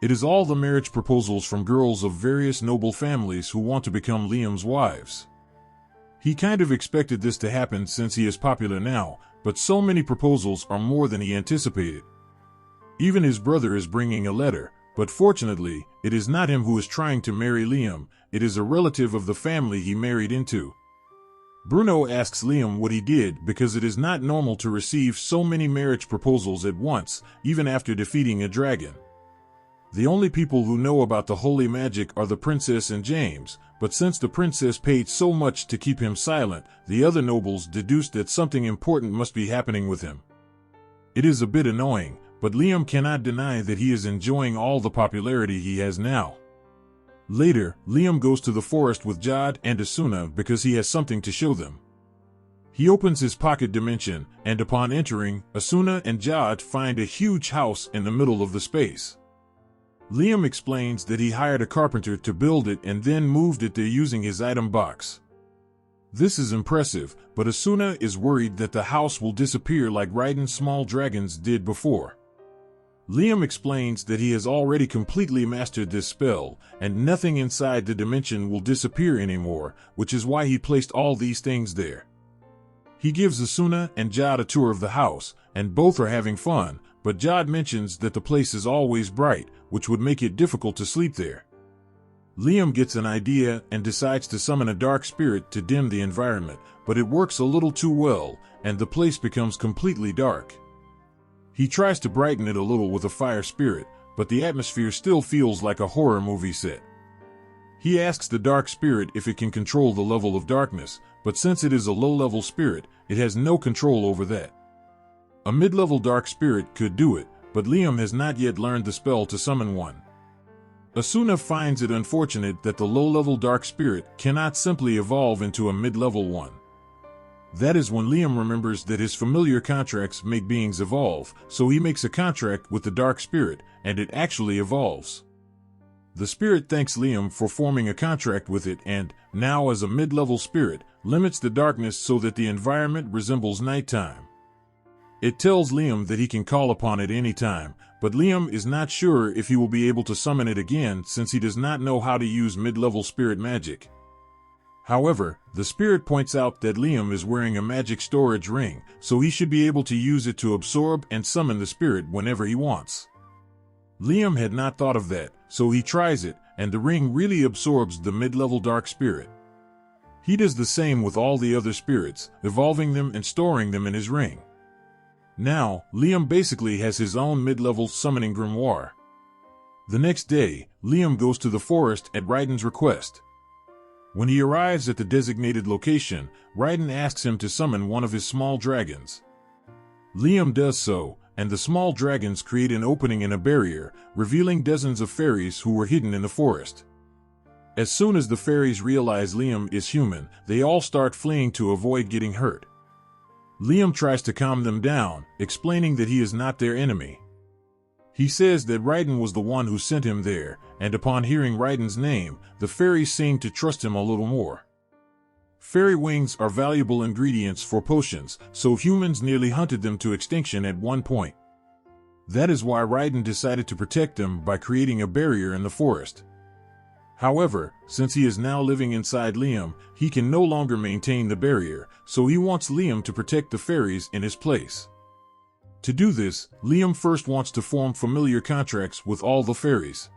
A: It is all the marriage proposals from girls of various noble families who want to become Liam's wives. He kind of expected this to happen since he is popular now, but so many proposals are more than he anticipated. Even his brother is bringing a letter, but fortunately, it is not him who is trying to marry Liam, it is a relative of the family he married into. Bruno asks Liam what he did because it is not normal to receive so many marriage proposals at once, even after defeating a dragon. The only people who know about the holy magic are the princess and James, but since the princess paid so much to keep him silent, the other nobles deduced that something important must be happening with him. It is a bit annoying, but Liam cannot deny that he is enjoying all the popularity he has now. Later, Liam goes to the forest with Jad and Asuna because he has something to show them. He opens his pocket dimension, and upon entering, Asuna and Jad find a huge house in the middle of the space. Liam explains that he hired a carpenter to build it and then moved it there using his item box. This is impressive, but Asuna is worried that the house will disappear like Raiden's small dragons did before. Liam explains that he has already completely mastered this spell, and nothing inside the dimension will disappear anymore, which is why he placed all these things there. He gives Asuna and Jad a tour of the house, and both are having fun, but Jad mentions that the place is always bright, which would make it difficult to sleep there. Liam gets an idea and decides to summon a dark spirit to dim the environment, but it works a little too well, and the place becomes completely dark. He tries to brighten it a little with a fire spirit, but the atmosphere still feels like a horror movie set. He asks the dark spirit if it can control the level of darkness, but since it is a low-level spirit, it has no control over that. A mid-level dark spirit could do it, but Liam has not yet learned the spell to summon one. Asuna finds it unfortunate that the low-level dark spirit cannot simply evolve into a mid-level one. That is when Liam remembers that his familiar contracts make beings evolve, so he makes a contract with the dark spirit, and it actually evolves. The spirit thanks Liam for forming a contract with it and, now as a mid-level spirit, limits the darkness so that the environment resembles nighttime. It tells Liam that he can call upon it any time, but Liam is not sure if he will be able to summon it again since he does not know how to use mid-level spirit magic. However, the spirit points out that Liam is wearing a magic storage ring, so he should be able to use it to absorb and summon the spirit whenever he wants. Liam had not thought of that, so he tries it, and the ring really absorbs the mid-level dark spirit. He does the same with all the other spirits, evolving them and storing them in his ring. Now, Liam basically has his own mid-level summoning grimoire. The next day, Liam goes to the forest at Raiden's request. When he arrives at the designated location, Raiden asks him to summon one of his small dragons. Liam does so, and the small dragons create an opening in a barrier, revealing dozens of fairies who were hidden in the forest. As soon as the fairies realize Liam is human, they all start fleeing to avoid getting hurt. Liam tries to calm them down, explaining that he is not their enemy. He says that Raiden was the one who sent him there, and upon hearing Raiden's name, the fairies seem to trust him a little more. Fairy wings are valuable ingredients for potions, so humans nearly hunted them to extinction at one point. That is why Raiden decided to protect them by creating a barrier in the forest. However, since he is now living inside Liam, he can no longer maintain the barrier, so he wants Liam to protect the fairies in his place. To do this, Liam first wants to form familiar contracts with all the fairies.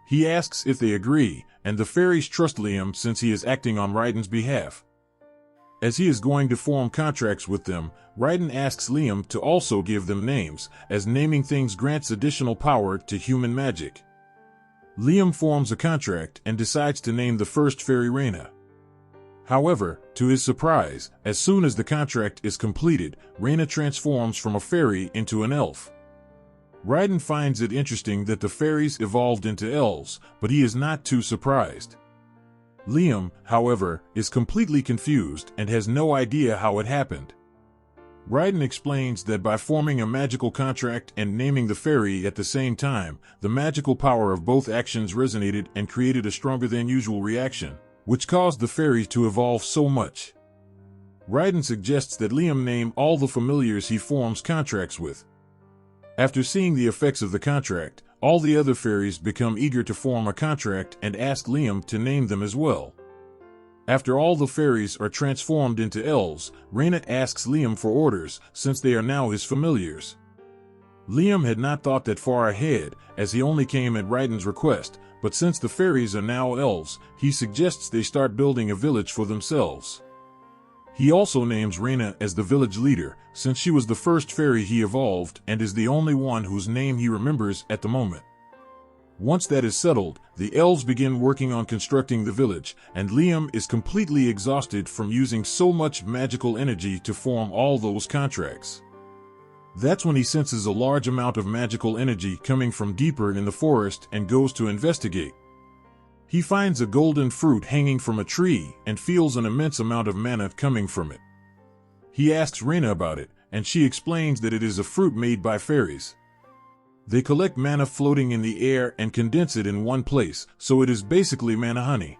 A: He asks if they agree, and the fairies trust Liam since he is acting on Raiden's behalf. As he is going to form contracts with them, Raiden asks Liam to also give them names, as naming things grants additional power to human magic. Liam forms a contract and decides to name the first fairy Reina. However, to his surprise, as soon as the contract is completed, Reina transforms from a fairy into an elf. Raiden finds it interesting that the fairies evolved into elves, but he is not too surprised. Liam, however, is completely confused and has no idea how it happened. Raiden explains that by forming a magical contract and naming the fairy at the same time, the magical power of both actions resonated and created a stronger than usual reaction, which caused the fairies to evolve so much. Raiden suggests that Liam name all the familiars he forms contracts with. After seeing the effects of the contract, all the other fairies become eager to form a contract and ask Liam to name them as well. After all the fairies are transformed into elves, Reina asks Liam for orders, since they are now his familiars. Liam had not thought that far ahead, as he only came at Raiden's request, but since the fairies are now elves, he suggests they start building a village for themselves. He also names Reina as the village leader, since she was the first fairy he evolved and is the only one whose name he remembers at the moment. Once that is settled, the elves begin working on constructing the village, and Liam is completely exhausted from using so much magical energy to form all those contracts. That's when he senses a large amount of magical energy coming from deeper in the forest and goes to investigate. He finds a golden fruit hanging from a tree and feels an immense amount of mana coming from it. He asks Reina about it, and she explains that it is a fruit made by fairies. They collect mana floating in the air and condense it in one place, so it is basically mana honey.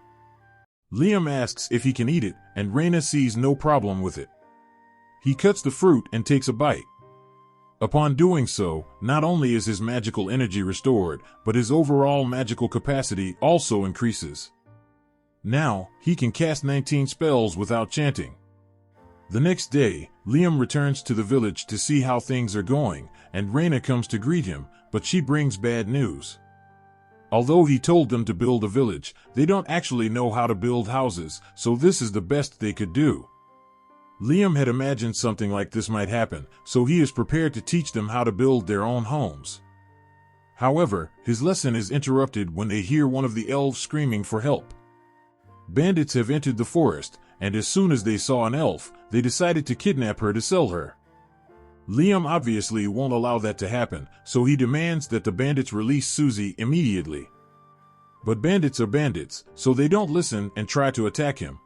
A: Liam asks if he can eat it, and Reina sees no problem with it. He cuts the fruit and takes a bite. Upon doing so, not only is his magical energy restored, but his overall magical capacity also increases. Now, he can cast 19 spells without chanting. The next day, Liam returns to the village to see how things are going, and Reina comes to greet him, but she brings bad news. Although he told them to build a village, they don't actually know how to build houses, so this is the best they could do. Liam had imagined something like this might happen, so he is prepared to teach them how to build their own homes. However, his lesson is interrupted when they hear one of the elves screaming for help. Bandits have entered the forest, and as soon as they saw an elf, they decided to kidnap her to sell her. Liam obviously won't allow that to happen, so he demands that the bandits release Susie immediately. But bandits are bandits, so they don't listen and try to attack him.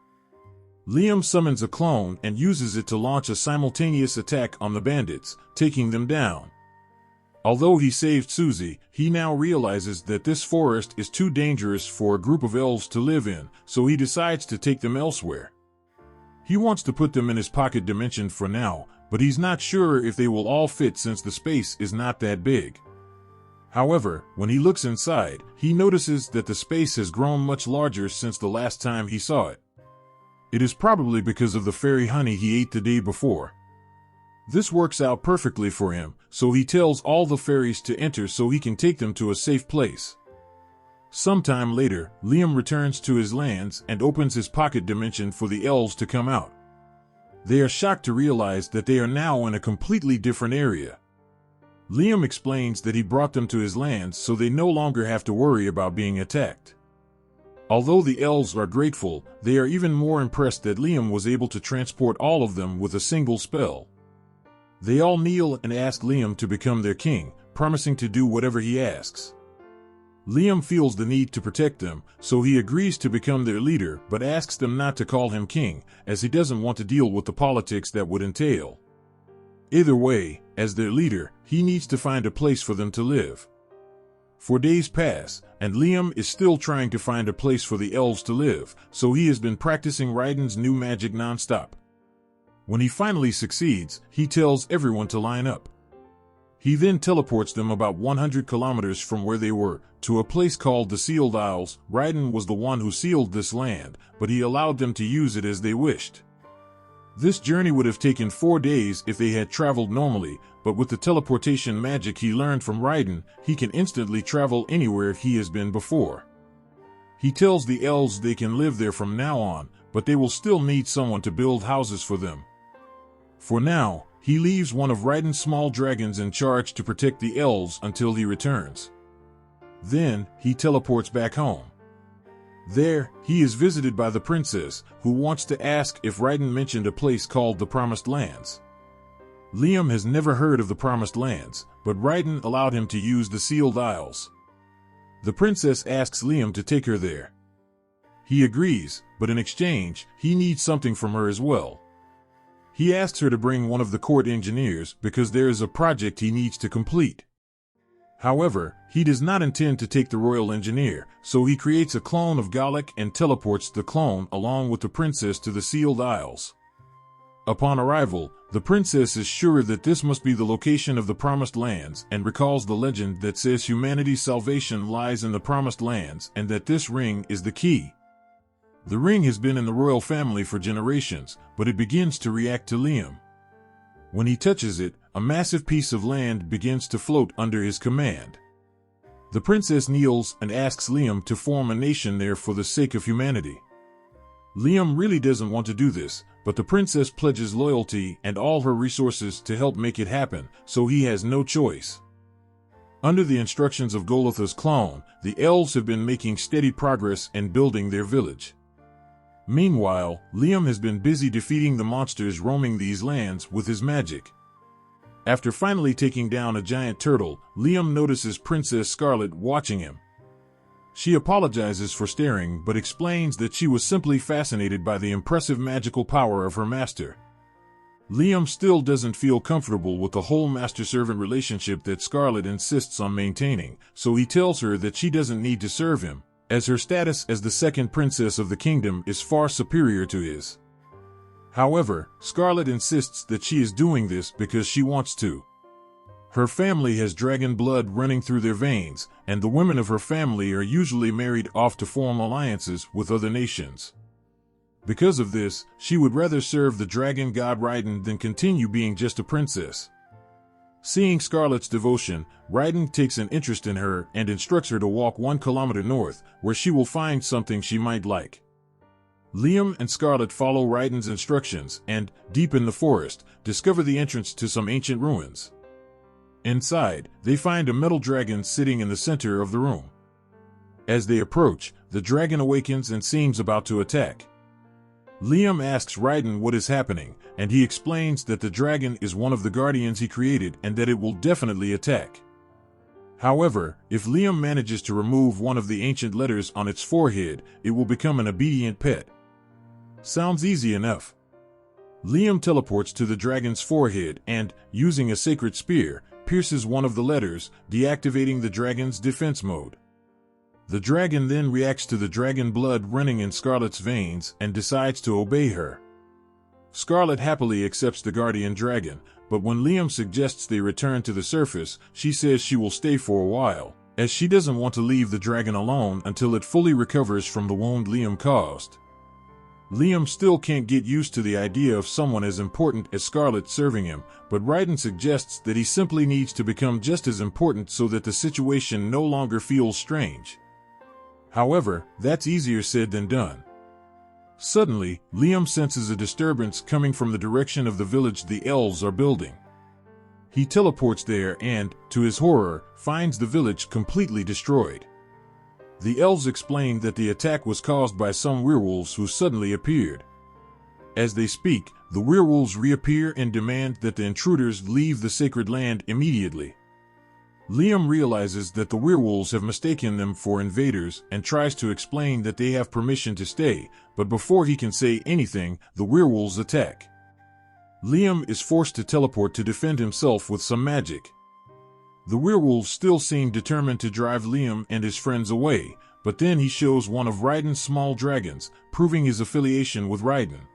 A: Liam summons a clone and uses it to launch a simultaneous attack on the bandits, taking them down. Although he saved Susie, he now realizes that this forest is too dangerous for a group of elves to live in, so he decides to take them elsewhere. He wants to put them in his pocket dimension for now, but he's not sure if they will all fit since the space is not that big. However, when he looks inside, he notices that the space has grown much larger since the last time he saw it. It is probably because of the fairy honey he ate the day before. This works out perfectly for him, so he tells all the fairies to enter so he can take them to a safe place. Sometime later, Liam returns to his lands and opens his pocket dimension for the elves to come out. They are shocked to realize that they are now in a completely different area. Liam explains that he brought them to his lands so they no longer have to worry about being attacked. Although the elves are grateful, they are even more impressed that Liam was able to transport all of them with a single spell. They all kneel and ask Liam to become their king, promising to do whatever he asks. Liam feels the need to protect them, so he agrees to become their leader but asks them not to call him king, as he doesn't want to deal with the politics that would entail. Either way, as their leader, he needs to find a place for them to live. 4 days pass, and Liam is still trying to find a place for the elves to live, so he has been practicing Raiden's new magic non-stop. When he finally succeeds, he tells everyone to line up. He then teleports them about 100 kilometers from where they were, to a place called the Sealed Isles. Raiden was the one who sealed this land, but he allowed them to use it as they wished. This journey would have taken 4 days if they had traveled normally, but with the teleportation magic he learned from Raiden, he can instantly travel anywhere he has been before. He tells the elves they can live there from now on, but they will still need someone to build houses for them. For now, he leaves one of Raiden's small dragons in charge to protect the elves until he returns. Then, he teleports back home. There, he is visited by the princess, who wants to ask if Raiden mentioned a place called the Promised Lands. Liam has never heard of the Promised Lands, but Raiden allowed him to use the Sealed Isles. The princess asks Liam to take her there. He agrees, but in exchange, he needs something from her as well. He asks her to bring one of the court engineers because there is a project he needs to complete. However, he does not intend to take the royal engineer, so he creates a clone of Galek and teleports the clone along with the princess to the Sealed Isles. Upon arrival, the princess is sure that this must be the location of the Promised Lands and recalls the legend that says humanity's salvation lies in the Promised Lands and that this ring is the key. The ring has been in the royal family for generations, but it begins to react to Liam. When he touches it, a massive piece of land begins to float under his command. The princess kneels and asks Liam to form a nation there for the sake of humanity. Liam really doesn't want to do this, but the princess pledges loyalty and all her resources to help make it happen, so he has no choice. Under the instructions of Golotha's clone, the elves have been making steady progress in building their village. Meanwhile, Liam has been busy defeating the monsters roaming these lands with his magic. After finally taking down a giant turtle, Liam notices Princess Scarlet watching him. She apologizes for staring but explains that she was simply fascinated by the impressive magical power of her master. Liam still doesn't feel comfortable with the whole master-servant relationship that Scarlet insists on maintaining, so he tells her that she doesn't need to serve him, as her status as the second princess of the kingdom is far superior to his. However, Scarlet insists that she is doing this because she wants to. Her family has dragon blood running through their veins, and the women of her family are usually married off to form alliances with other nations. Because of this, she would rather serve the dragon god Raiden than continue being just a princess. Seeing Scarlet's devotion, Raiden takes an interest in her and instructs her to walk 1 kilometer north, where she will find something she might like. Liam and Scarlet follow Raiden's instructions and, deep in the forest, discover the entrance to some ancient ruins. Inside, they find a metal dragon sitting in the center of the room. As they approach, the dragon awakens and seems about to attack. Liam asks Raiden what is happening, and he explains that the dragon is one of the guardians he created and that it will definitely attack. However, if Liam manages to remove one of the ancient letters on its forehead, it will become an obedient pet. Sounds easy enough. Liam teleports to the dragon's forehead and, using a sacred spear, pierces one of the letters, deactivating the dragon's defense mode. The dragon then reacts to the dragon blood running in Scarlet's veins and decides to obey her. Scarlet happily accepts the guardian dragon, but when Liam suggests they return to the surface, she says she will stay for a while, as she doesn't want to leave the dragon alone until it fully recovers from the wound Liam caused. Liam still can't get used to the idea of someone as important as Scarlet serving him, but Raiden suggests that he simply needs to become just as important so that the situation no longer feels strange. However, that's easier said than done. Suddenly, Liam senses a disturbance coming from the direction of the village the elves are building. He teleports there and, to his horror, finds the village completely destroyed. The elves explain that the attack was caused by some werewolves who suddenly appeared. As they speak, the werewolves reappear and demand that the intruders leave the sacred land immediately. Liam realizes that the werewolves have mistaken them for invaders and tries to explain that they have permission to stay, but before he can say anything, the werewolves attack. Liam is forced to teleport to defend himself with some magic. The werewolves still seem determined to drive Liam and his friends away, but then he shows one of Raiden's small dragons, proving his affiliation with Raiden.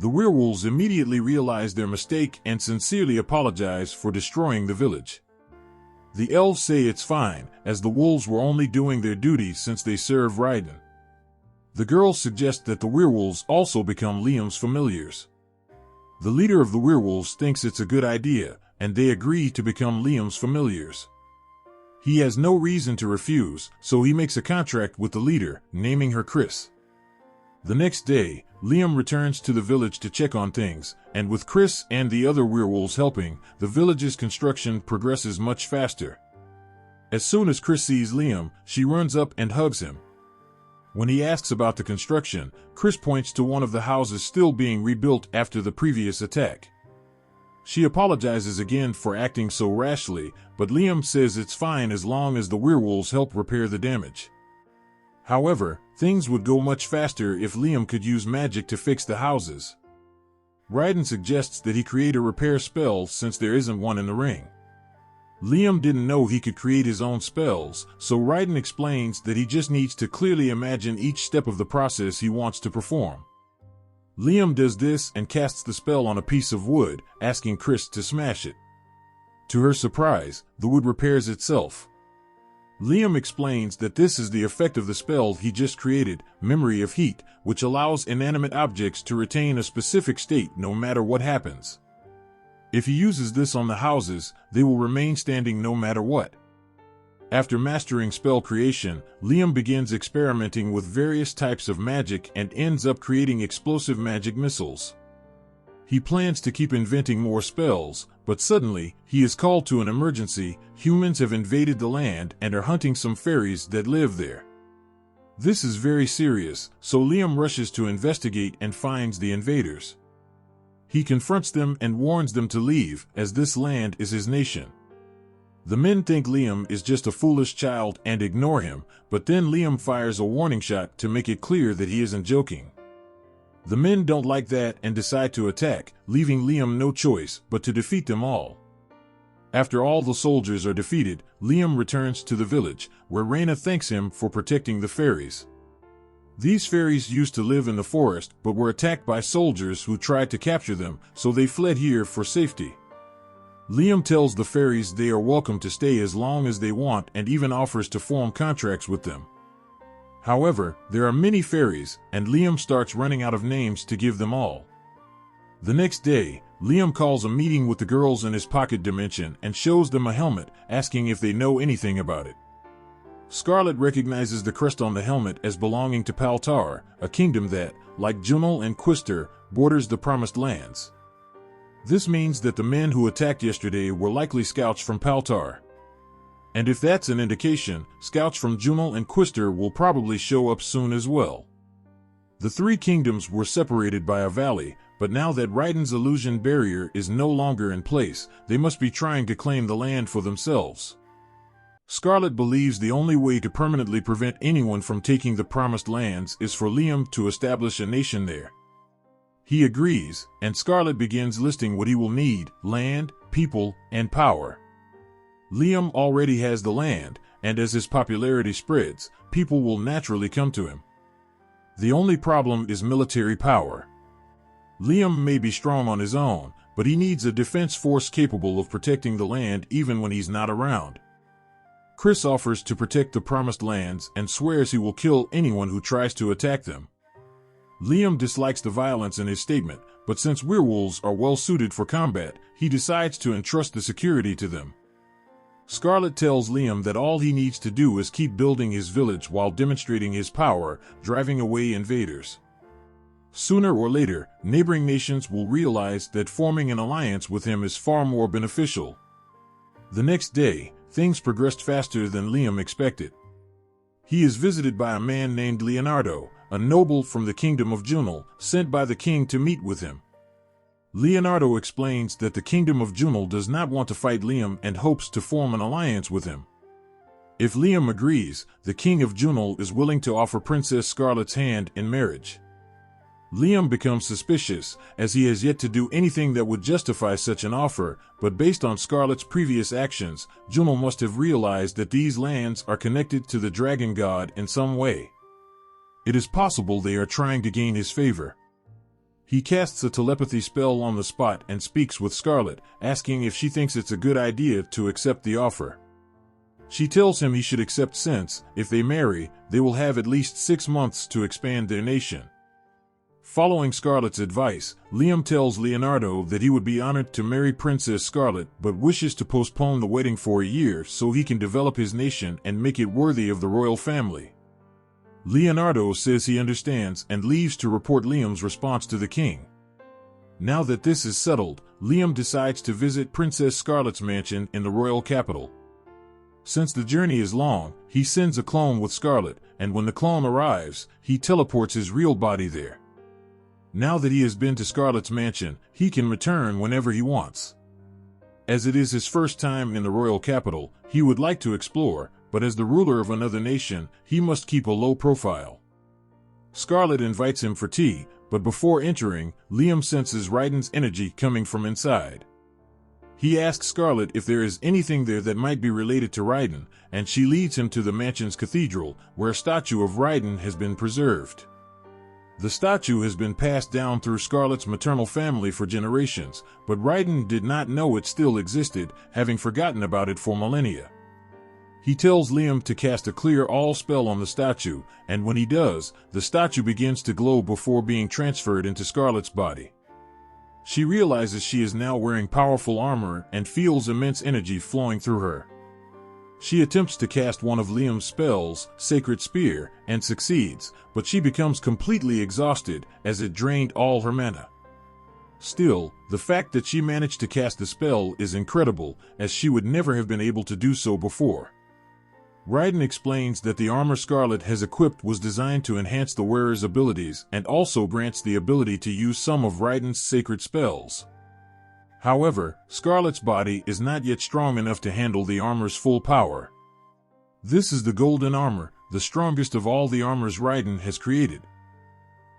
A: The werewolves immediately realize their mistake and sincerely apologize for destroying the village. The elves say it's fine, as the wolves were only doing their duty since they serve Raiden. The girls suggest that the werewolves also become Liam's familiars. The leader of the werewolves thinks it's a good idea, and they agree to become Liam's familiars. He has no reason to refuse, so he makes a contract with the leader, naming her Chris. The next day, Liam returns to the village to check on things, and with Chris and the other werewolves helping, the village's construction progresses much faster. As soon as Chris sees Liam, she runs up and hugs him. When he asks about the construction, Chris points to one of the houses still being rebuilt after the previous attack. She apologizes again for acting so rashly, but Liam says it's fine as long as the werewolves help repair the damage. However, things would go much faster if Liam could use magic to fix the houses. Raiden suggests that he create a repair spell since there isn't one in the ring. Liam didn't know he could create his own spells, so Raiden explains that he just needs to clearly imagine each step of the process he wants to perform. Liam does this and casts the spell on a piece of wood, asking Chris to smash it. To her surprise, the wood repairs itself. Liam explains that this is the effect of the spell he just created, Memory of Heat, which allows inanimate objects to retain a specific state no matter what happens. If he uses this on the houses, they will remain standing no matter what. After mastering spell creation, Liam begins experimenting with various types of magic and ends up creating explosive magic missiles. He plans to keep inventing more spells, but suddenly, he is called to an emergency. Humans have invaded the land and are hunting some fairies that live there. This is very serious, so Liam rushes to investigate and finds the invaders. He confronts them and warns them to leave, as this land is his nation. The men think Liam is just a foolish child and ignore him, but then Liam fires a warning shot to make it clear that he isn't joking. The men don't like that and decide to attack, leaving Liam no choice but to defeat them all. After all the soldiers are defeated, Liam returns to the village, where Reina thanks him for protecting the fairies. These fairies used to live in the forest but were attacked by soldiers who tried to capture them, so they fled here for safety. Liam tells the fairies they are welcome to stay as long as they want and even offers to form contracts with them. However, there are many fairies, and Liam starts running out of names to give them all. The next day, Liam calls a meeting with the girls in his pocket dimension and shows them a helmet, asking if they know anything about it. Scarlet recognizes the crest on the helmet as belonging to Paltar, a kingdom that, like Junel and Quister, borders the Promised Lands. This means that the men who attacked yesterday were likely scouts from Paltar. And if that's an indication, scouts from Junel and Quister will probably show up soon as well. The three kingdoms were separated by a valley, but now that Raiden's illusion barrier is no longer in place, they must be trying to claim the land for themselves. Scarlet believes the only way to permanently prevent anyone from taking the Promised Lands is for Liam to establish a nation there. He agrees, and Scarlet begins listing what he will need: land, people, and power. Liam already has the land, and as his popularity spreads, people will naturally come to him. The only problem is military power. Liam may be strong on his own, but he needs a defense force capable of protecting the land even when he's not around. Chris offers to protect the Promised Lands and swears he will kill anyone who tries to attack them. Liam dislikes the violence in his statement, but since werewolves are well suited for combat, he decides to entrust the security to them. Scarlet tells Liam that all he needs to do is keep building his village while demonstrating his power, driving away invaders. Sooner or later, neighboring nations will realize that forming an alliance with him is far more beneficial. The next day, things progressed faster than Liam expected. He is visited by a man named Leonardo, a noble from the kingdom of Junel, sent by the king to meet with him. Leonardo explains that the kingdom of Junel does not want to fight Liam and hopes to form an alliance with him. If Liam agrees, the king of Junel is willing to offer Princess Scarlet's hand in marriage. Liam becomes suspicious, as he has yet to do anything that would justify such an offer, but based on Scarlet's previous actions, Junel must have realized that these lands are connected to the dragon god in some way. It is possible they are trying to gain his favor. He casts a telepathy spell on the spot and speaks with Scarlet, asking if she thinks it's a good idea to accept the offer. She tells him he should accept since, if they marry, they will have at least 6 months to expand their nation. Following Scarlet's advice, Liam tells Leonardo that he would be honored to marry Princess Scarlet but wishes to postpone the wedding for a year so he can develop his nation and make it worthy of the royal family. Leonardo says he understands and leaves to report Liam's response to the king. Now that this is settled, Liam decides to visit Princess Scarlet's mansion in the royal capital. Since the journey is long, he sends a clone with Scarlet, and when the clone arrives, he teleports his real body there. Now that he has been to Scarlet's mansion, he can return whenever he wants. As it is his first time in the royal capital, he would like to explore, but as the ruler of another nation, he must keep a low profile. Scarlet invites him for tea, but before entering, Liam senses Raiden's energy coming from inside. He asks Scarlet if there is anything there that might be related to Raiden, and she leads him to the mansion's cathedral, where a statue of Raiden has been preserved. The statue has been passed down through Scarlet's maternal family for generations, but Raiden did not know it still existed, having forgotten about it for millennia. He tells Liam to cast a Clear All spell on the statue, and when he does, the statue begins to glow before being transferred into Scarlet's body. She realizes she is now wearing powerful armor and feels immense energy flowing through her. She attempts to cast one of Liam's spells, Sacred Spear, and succeeds, but she becomes completely exhausted as it drained all her mana. Still, the fact that she managed to cast the spell is incredible, as she would never have been able to do so before. Raiden explains that the armor Scarlet has equipped was designed to enhance the wearer's abilities and also grants the ability to use some of Raiden's sacred spells. However, Scarlet's body is not yet strong enough to handle the armor's full power. This is the golden armor, the strongest of all the armors Raiden has created.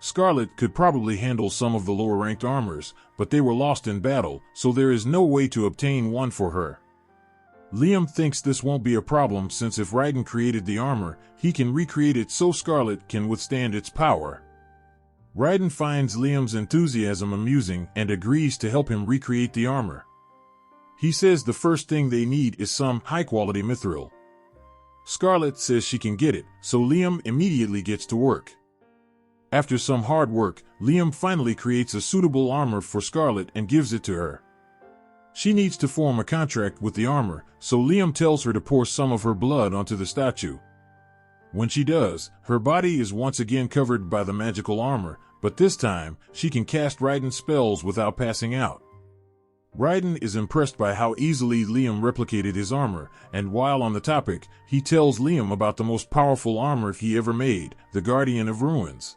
A: Scarlet could probably handle some of the lower-ranked armors, but they were lost in battle, so there is no way to obtain one for her. Liam thinks this won't be a problem since if Raiden created the armor, he can recreate it so Scarlet can withstand its power. Raiden finds Liam's enthusiasm amusing and agrees to help him recreate the armor. He says the first thing they need is some high-quality mithril. Scarlet says she can get it, so Liam immediately gets to work. After some hard work, Liam finally creates a suitable armor for Scarlet and gives it to her. She needs to form a contract with the armor, so Liam tells her to pour some of her blood onto the statue. When she does, her body is once again covered by the magical armor, but this time, she can cast Raiden's spells without passing out. Raiden is impressed by how easily Liam replicated his armor, and while on the topic, he tells Liam about the most powerful armor he ever made, the Guardian of Ruins.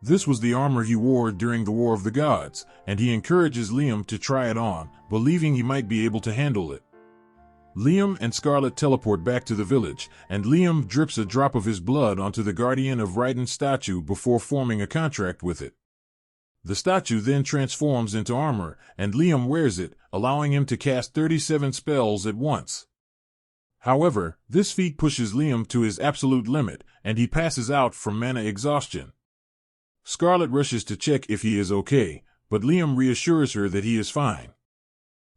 A: This was the armor he wore during the War of the Gods, and he encourages Liam to try it on, believing he might be able to handle it. Liam and Scarlet teleport back to the village, and Liam drips a drop of his blood onto the Guardian of Raiden's statue before forming a contract with it. The statue then transforms into armor, and Liam wears it, allowing him to cast 37 spells at once. However, this feat pushes Liam to his absolute limit, and he passes out from mana exhaustion. Scarlet rushes to check if he is okay, but Liam reassures her that he is fine.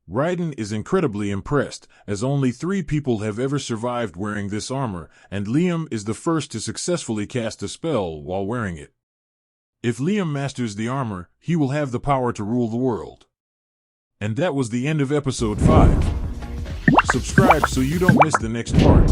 A: Raiden is incredibly impressed, as only 3 people have ever survived wearing this armor, and Liam is the first to successfully cast a spell while wearing it. If Liam masters the armor, he will have the power to rule the world. And that was the end of episode 5. Subscribe so you don't miss the next part.